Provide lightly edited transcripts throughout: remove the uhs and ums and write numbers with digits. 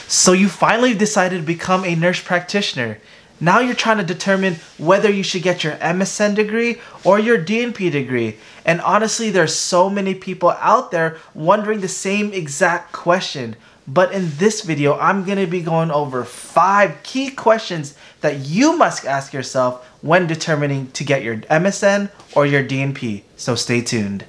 So you finally decided to become a nurse practitioner. Now you're trying to determine whether you should get your MSN degree or your DNP degree. And honestly, there's so many people out there wondering the same exact question. But in this video, I'm going to be going over 5 key questions that you must ask yourself when determining to get your MSN or your DNP. So stay tuned.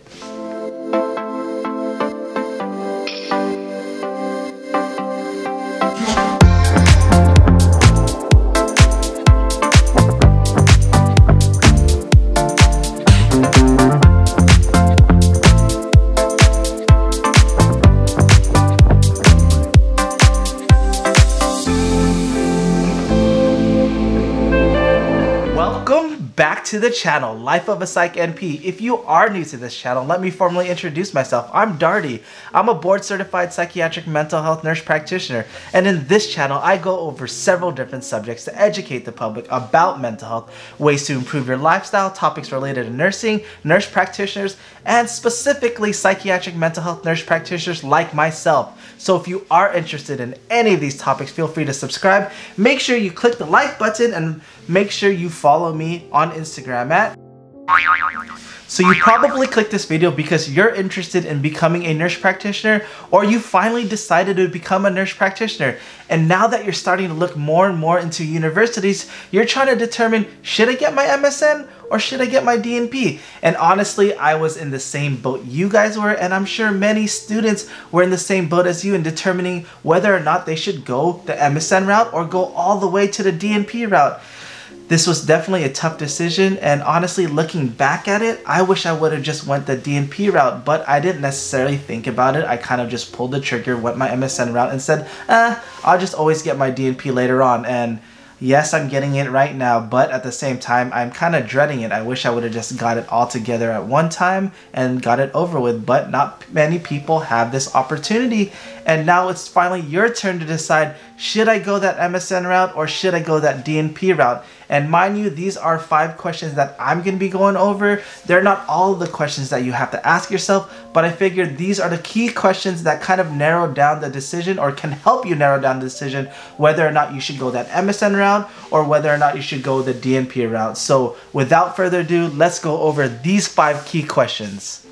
Back to the channel, LifeofaPsychNP. If you are new to this channel, let me formally introduce myself. I'm Darty. I'm a board-certified psychiatric mental health nurse practitioner, and in this channel, I go over several different subjects to educate the public about mental health, ways to improve your lifestyle, topics related to nursing, nurse practitioners, and specifically psychiatric mental health nurse practitioners like myself. So if you are interested in any of these topics, feel free to subscribe. Make sure you click the like button and make sure you follow me on Instagram at. So you probably clicked this video because you're interested in becoming a nurse practitioner, or you finally decided to become a nurse practitioner. And now that you're starting to look more and more into universities, you're trying to determine, should I get my MSN or should I get my DNP? And honestly, I was in the same boat you guys were, and I'm sure many students were in the same boat as you in determining whether or not they should go the MSN route or go all the way to the DNP route. This was definitely a tough decision, and honestly, looking back at it, I wish I would have just went the DNP route, but I didn't necessarily think about it. I kind of just pulled the trigger, went my MSN route, and said, I'll just always get my DNP later on. And yes, I'm getting it right now, but at the same time, I'm kind of dreading it. I wish I would have just got it all together at one time and got it over with, but not many people have this opportunity. And now it's finally your turn to decide, should I go that MSN route or should I go that DNP route? And mind you, these are 5 questions that I'm going to be going over. They're not all of the questions that you have to ask yourself, but I figured these are the key questions that kind of narrow down the decision, or can help you narrow down the decision whether or not you should go that MSN route or whether or not you should go the DNP route. So without further ado, let's go over these 5 key questions.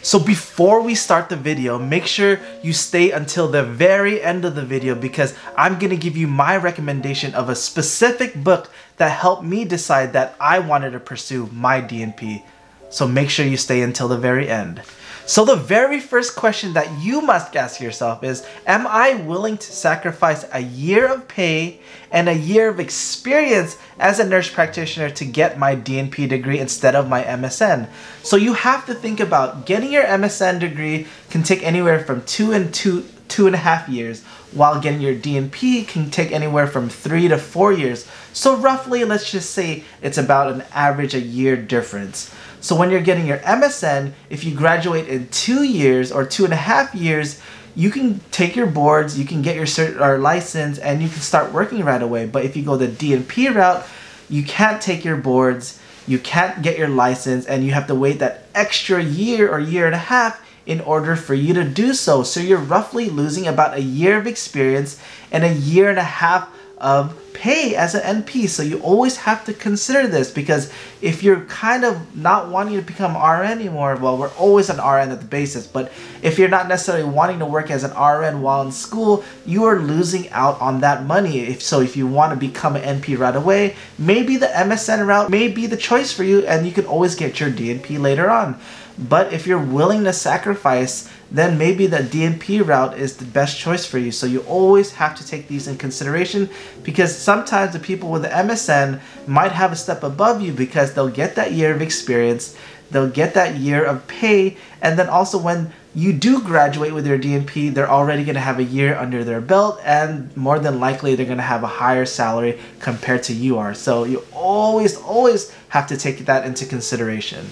So before we start the video, make sure you stay until the very end of the video, because I'm going to give you my recommendation of a specific book that helped me decide that I wanted to pursue my DNP. So make sure you stay until the very end. So the very first question that you must ask yourself is, am I willing to sacrifice a year of pay and a year of experience as a nurse practitioner to get my DNP degree instead of my MSN? So you have to think about getting your MSN degree can take anywhere from 2.5 years, while getting your DNP can take anywhere from 3 to 4 years. So roughly, let's just say it's about an average a year difference. So when you're getting your MSN, if you graduate in 2 years or 2.5 years, you can take your boards, you can get your cert or license, and you can start working right away. But if you go the DNP route, you can't take your boards, you can't get your license, and you have to wait that extra year or year and a half in order for you to do so. So you're roughly losing about a year of experience and a year and a half of pay as an NP. So you always have to consider this, because if you're kind of not wanting to become RN anymore, well, we're always an RN at the basis, but if you're not necessarily wanting to work as an RN while in school, you are losing out on that money. If you want to become an NP right away, maybe the MSN route may be the choice for you, and you can always get your DNP later on. But if you're willing to sacrifice, then maybe the DNP route is the best choice for you. So you always have to take these in consideration, because sometimes the people with the MSN might have a step above you because they'll get that year of experience, they'll get that year of pay, and then also when you do graduate with your DNP, they're already going to have a year under their belt, and more than likely they're going to have a higher salary compared to you are. So you always have to take that into consideration.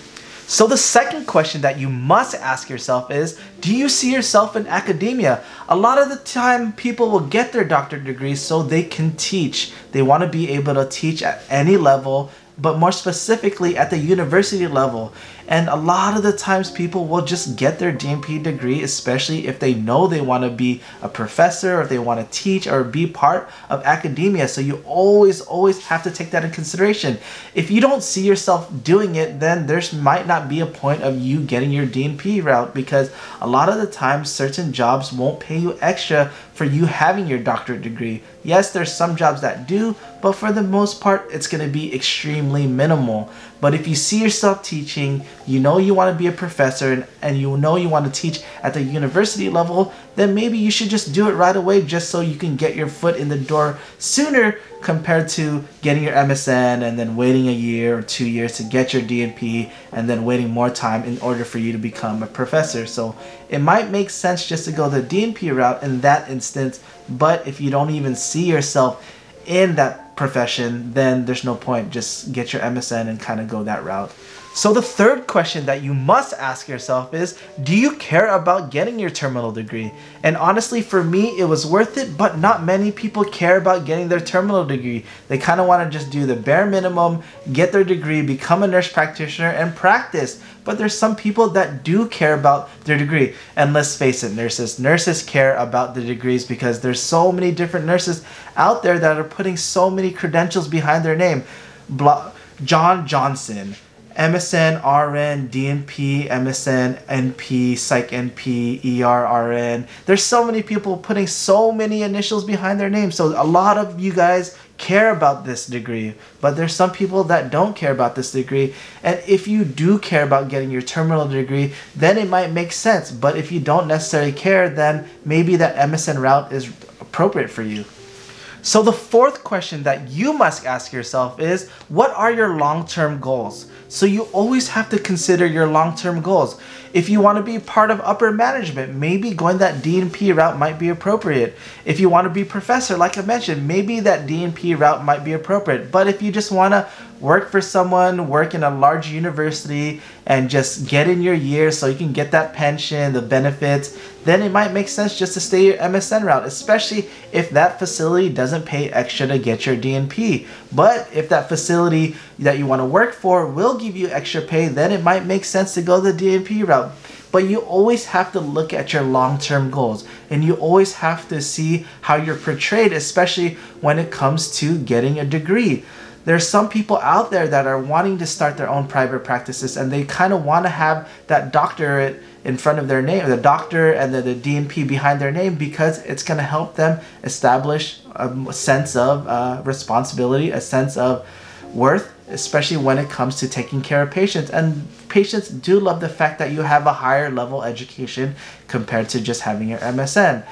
So the second question that you must ask yourself is, do you see yourself in academia? A lot of the time people will get their doctorate degrees so they can teach. They want to be able to teach at any level, but more specifically at the university level. And a lot of the times people will just get their DNP degree, especially if they know they want to be a professor, or if they want to teach or be part of academia. So you always have to take that in consideration. If you don't see yourself doing it, then there might not be a point of you getting your DNP route, because a lot of the times certain jobs won't pay you extra for you having your doctorate degree. Yes, there's some jobs that do, but for the most part, it's going to be extremely minimal. But if you see yourself teaching, you know you want to be a professor, and you know you want to teach at the university level, then maybe you should just do it right away, just so you can get your foot in the door sooner, compared to getting your MSN and then waiting a year or 2 years to get your DNP, and then waiting more time in order for you to become a professor. So it might make sense just to go the DNP route in that instance, but if you don't even see yourself in that profession, then there's no point. Just get your MSN and kind of go that route. So the third question that you must ask yourself is, do you care about getting your terminal degree? And honestly, for me, it was worth it, but not many people care about getting their terminal degree. They kind of want to just do the bare minimum, get their degree, become a nurse practitioner, and practice. But there's some people that do care about their degree. And let's face it, nurses care about the degrees, because there's so many different nurses out there that are putting so many credentials behind their name. John Johnson, MSN, RN, DNP, MSN, NP, Psych NP, ER, RN. There's so many people putting so many initials behind their name. So a lot of you guys care about this degree, but there's some people that don't care about this degree. And if you do care about getting your terminal degree, then it might make sense. But if you don't necessarily care, then maybe that MSN route is appropriate for you. So the fourth question that you must ask yourself is, what are your long-term goals? So you always have to consider your long-term goals. If you want to be part of upper management, maybe going that DNP route might be appropriate. If you want to be professor, like I mentioned, maybe that DNP route might be appropriate. But if you just want to work for someone, work in a large university, and just get in your years so you can get that pension, the benefits, then it might make sense just to stay your MSN route, especially if that facility doesn't pay extra to get your DNP. But if that facility that you want to work for will give you extra pay, then it might make sense to go the DNP route. But you always have to look at your long-term goals, and you always have to see how you're portrayed, especially when it comes to getting a degree. There's some people out there that are wanting to start their own private practices, and they kind of want to have that doctorate in front of their name, the doctor and the DNP behind their name, because it's going to help them establish a sense of responsibility, a sense of worth, especially when it comes to taking care of patients. And patients do love the fact that you have a higher level education compared to just having your MSN.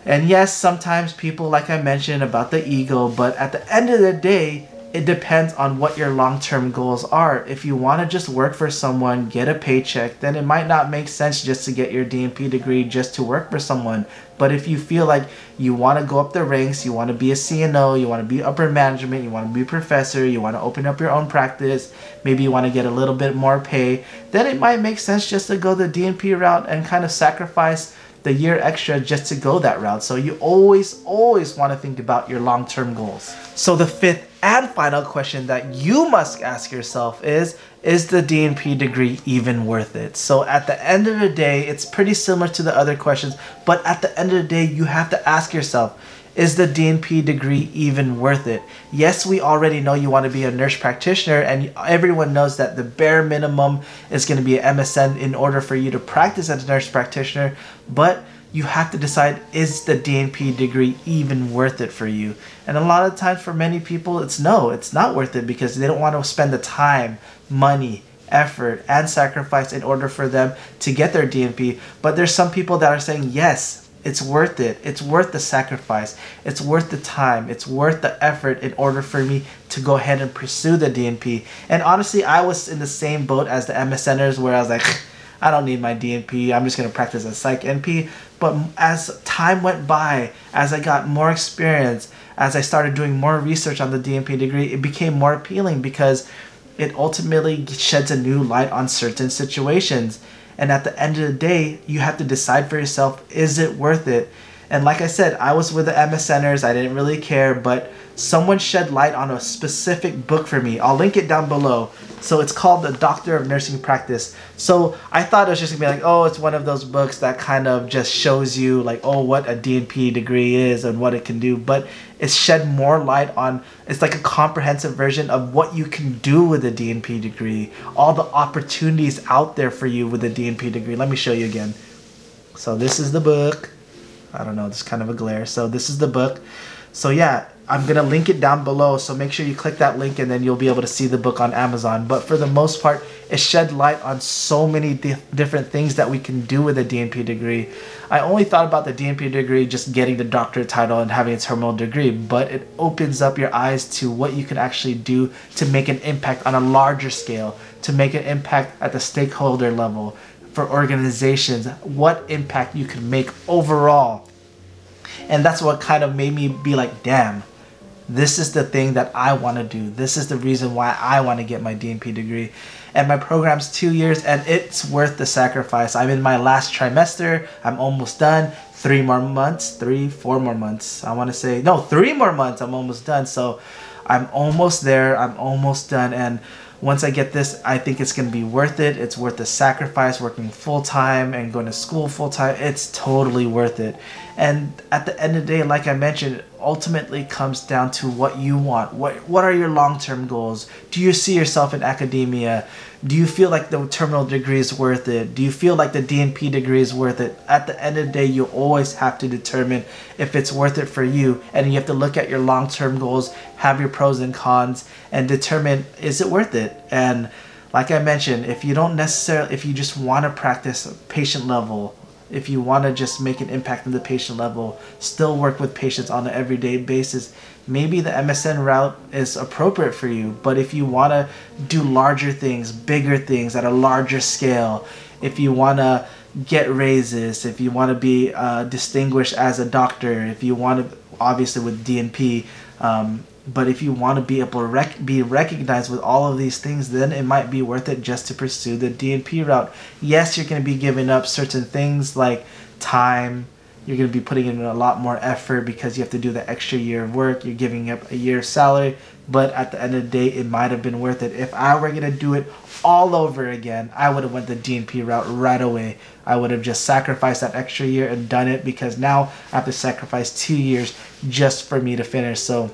And yes, sometimes people, like I mentioned about the ego, but at the end of the day, it depends on what your long-term goals are. If you want to just work for someone, get a paycheck, then it might not make sense just to get your DNP degree just to work for someone. But if you feel like you want to go up the ranks, you want to be a CNO, you want to be upper management, you want to be a professor, you want to open up your own practice, maybe you want to get a little bit more pay, then it might make sense just to go the DNP route and kind of sacrifice the year extra just to go that route. So you always want to think about your long-term goals. So the fifth and final question that you must ask yourself is the DNP degree even worth it? So at the end of the day, it's pretty similar to the other questions, but at the end of the day, you have to ask yourself, is the DNP degree even worth it? Yes, we already know you want to be a nurse practitioner, and everyone knows that the bare minimum is going to be an MSN in order for you to practice as a nurse practitioner, but you have to decide, is the DNP degree even worth it for you? And a lot of times for many people, it's not worth it, because they don't want to spend the time, money, effort, and sacrifice in order for them to get their DNP. But there's some people that are saying, yes, it's worth it. It's worth the sacrifice. It's worth the time. It's worth the effort in order for me to go ahead and pursue the DNP. And honestly, I was in the same boat as the MSNers, where I was like, I don't need my DNP. I'm just going to practice as Psych NP. But as time went by, as I got more experience, as I started doing more research on the DNP degree, it became more appealing, because it ultimately sheds a new light on certain situations. And at the end of the day, you have to decide for yourself, is it worth it? And like I said, I was with the MSNers, I didn't really care, but someone shed light on a specific book for me. I'll link it down below. So it's called The Doctor of Nursing Practice. So I thought it was just gonna be like, oh, it's one of those books that kind of just shows you like, oh, what a DNP degree is and what it can do. But it's shed more light on, it's like a comprehensive version of what you can do with a DNP degree, all the opportunities out there for you with a DNP degree. Let me show you again. So this is the book. I don't know, it's kind of a glare. So this is the book. So yeah, I'm gonna link it down below, so make sure you click that link and then you'll be able to see the book on Amazon. But for the most part, it shed light on so many different things that we can do with a DNP degree. I only thought about the DNP degree just getting the doctorate title and having a terminal degree, but it opens up your eyes to what you can actually do to make an impact on a larger scale, to make an impact at the stakeholder level, for organizations, what impact you can make overall. And that's what kind of made me be like, damn, this is the thing that I want to do. This is the reason why I want to get my DNP degree. And my program's 2 years and it's worth the sacrifice. I'm in my last trimester. I'm almost done. 4 more months. I want to say, no, 3 more months. I'm almost done. So I'm almost there. I'm almost done. And once I get this, I think it's going to be worth it. It's worth the sacrifice, working full-time and going to school full-time. It's totally worth it. And at the end of the day, like I mentioned, it ultimately comes down to what you want. What are your long-term goals? Do you see yourself in academia? Do you feel like the terminal degree is worth it? Do you feel like the DNP degree is worth it? At the end of the day, you always have to determine if it's worth it for you. And you have to look at your long-term goals, have your pros and cons, and determine, is it worth it? And like I mentioned, if you just want to practice patient level, if you want to just make an impact on the patient level, still work with patients on an everyday basis, maybe the MSN route is appropriate for you. But if you want to do larger things, bigger things at a larger scale, if you want to get raises, if you want to be distinguished as a doctor, if you want to, obviously with DNP, but if you want to be able to be recognized with all of these things, then it might be worth it just to pursue the DNP route. Yes, you're going to be giving up certain things like time. You're going to be putting in a lot more effort because you have to do the extra year of work. You're giving up a year's salary. But at the end of the day, it might have been worth it. If I were going to do it all over again, I would have went the DNP route right away. I would have just sacrificed that extra year and done it, because now I have to sacrifice 2 years just for me to finish. So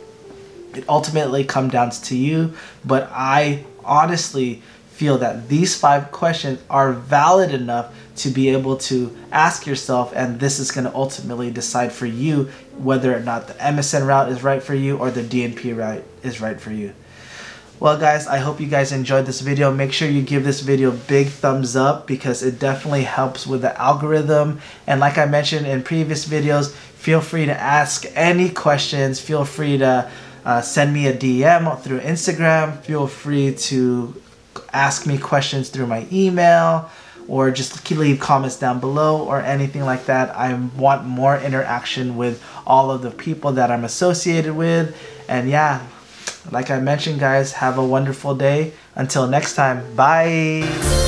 it ultimately comes down to you, but I honestly feel that these 5 questions are valid enough to be able to ask yourself, and this is going to ultimately decide for you whether or not the MSN route is right for you or the DNP route is right for you. Well guys, I hope you guys enjoyed this video. Make sure you give this video a big thumbs up because it definitely helps with the algorithm. And like I mentioned in previous videos, feel free to ask any questions. Feel free to send me a DM through Instagram. Feel free to ask me questions through my email, or just leave comments down below or anything like that. I want more interaction with all of the people that I'm associated with. And yeah, like I mentioned guys, have a wonderful day. Until next time, bye.